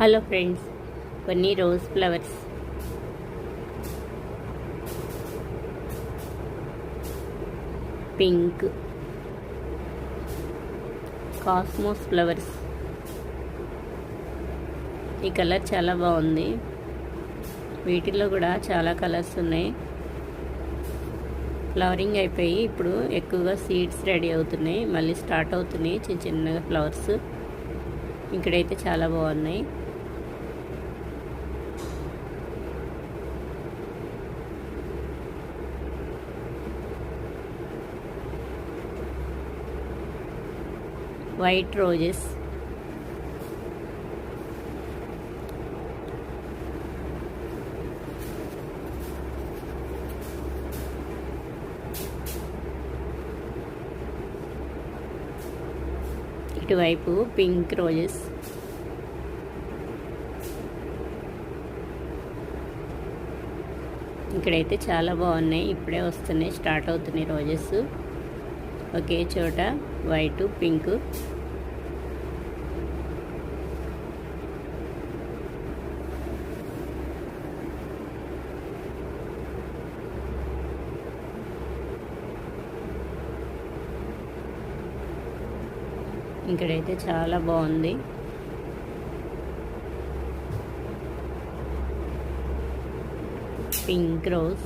Hello friends, కొన్ని rose flowers pink, cosmos flowers. ఈ colour చాలా బాగుంది. వీటిల్లో కూడా చాలా కలర్స్ ఉన్నాయి. ఫ్లవరింగ్ అయిపోయి ఇప్పుడు ఎక్కువగా సీడ్స్ రెడీ అవుతున్నాయి, మళ్ళీ స్టార్ట్ అవుతున్నాయి చిన్న చిన్నగా ఫ్లవర్స్. ఇక్కడైతే చాలా బాగున్నాయి. వైట్ రోజెస్, ఇటువైపు పింక్ రోజెస్, ఇక్కడైతే చాలా బాగున్నాయి. ఇప్పుడే వస్తున్నాయి, స్టార్ట్ అవుతున్నాయి రోజెస్. ఒకే చోట వైట్ పింక్. ఇక్కడైతే చాలా బాగుంది. పింక్ రోజ్,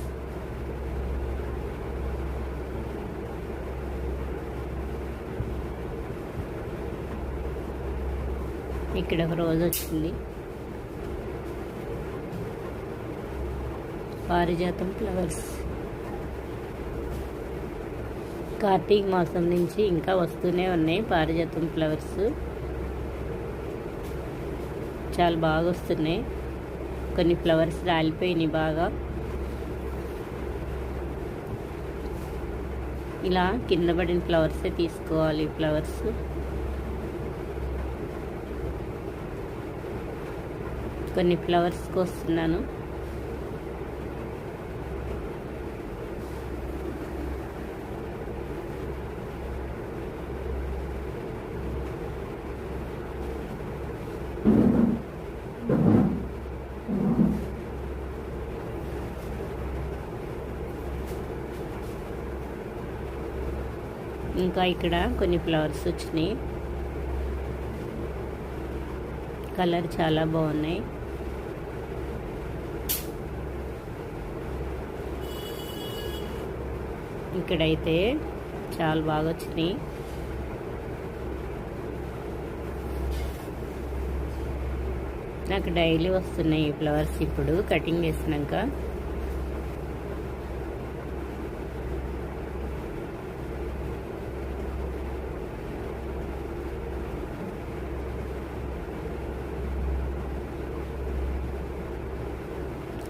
ఇక్కడ ఒక రోజు వచ్చింది. పారిజాతం ఫ్లవర్స్. కార్తీక మాసం నుంచి ఇంకా వస్తూనే ఉన్నాయి పారిజాతం ఫ్లవర్స్. చాలా బాగా వస్తున్నాయి. కొన్ని ఫ్లవర్స్ రాలిపోయినాయి బాగా. ఇలా కింద పడిన ఫ్లవర్సే తీసుకోవాలి. ఫ్లవర్స్ కొన్ని ఫ్లవర్స్కి వస్తున్నాను. ఇంకా ఇక్కడ కొన్ని ఫ్లవర్స్ వచ్చినాయి. కలర్ చాలా బాగున్నాయి. ఇక్కడైతే చాలా బాగా వచ్చినాయి. నాకు డైలీ వస్తున్నాయి ఈ ఫ్లవర్స్. ఇప్పుడు కటింగ్ చేసినాక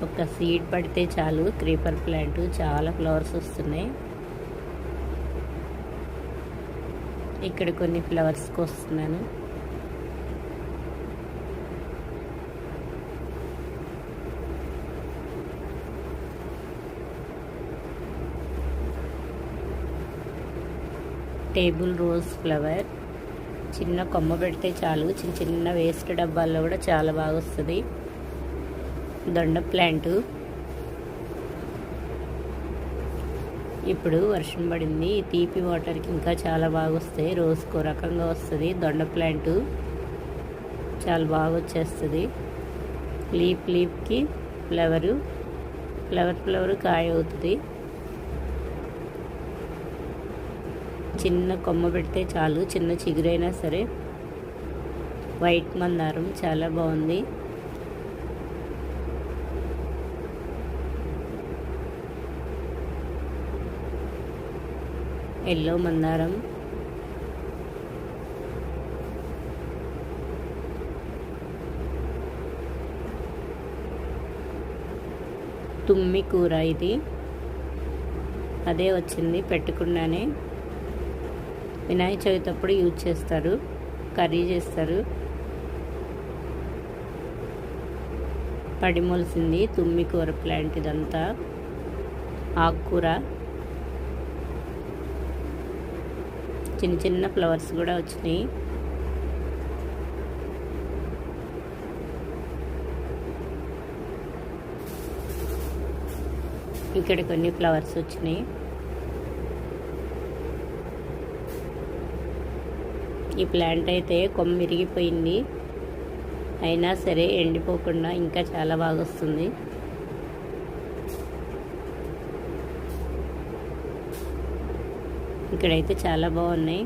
ఒక సీడ్ పడితే చాలు, క్రీపర్ ప్లాంట్ చాలా ఫ్లవర్స్ వస్తున్నాయి. ఇక్కడ కొన్ని ఫ్లవర్స్కి వస్తున్నాను. Table rose flower. చిన్న కొమ్మ పెడితే చాలు, చిన్న చిన్న వేస్ట్ డబ్బాల్లో కూడా చాలా బాగా వస్తుంది. దొండ ప్లాంట్. ఇప్పుడు వర్షం పడింది, తీపి వాటర్కి ఇంకా చాలా బాగా వస్తాయి. రోజుకో రకంగా వస్తుంది. దొండ ప్లాంట్ చాలా బాగా వచ్చేస్తుంది. లీఫ్కి ఫ్లవర్ కాయ అవుతుంది. చిన్న కొమ్మ పెడితే చాలు, చిన్న చిగురైనా సరే. వైట్ మందారం చాలా బాగుంది. ఎల్లో మందారం, తుమ్మి కూర. ఇది అదే వచ్చింది పెట్టుకున్నానే. వినాయక చవితి అప్పుడు యూజ్ చేస్తారు, కర్రీ చేస్తారు. పడిమొలిసింది తుమ్మి కూర ప్లాంట్. ఇదంతా ఆకుకూర. చిన్న చిన్న ఫ్లవర్స్ కూడా వచ్చినాయి. ఇక్కడ కొన్ని ఫ్లవర్స్ వచ్చినాయి. ఈ ప్లాంట్ అయితే కొమ్మ విరిగిపోయింది, అయినా సరే ఎండిపోకుండా ఇంకా చాలా బాగా వస్తుంది. ఇక్కడైతే చాలా బాగున్నాయి.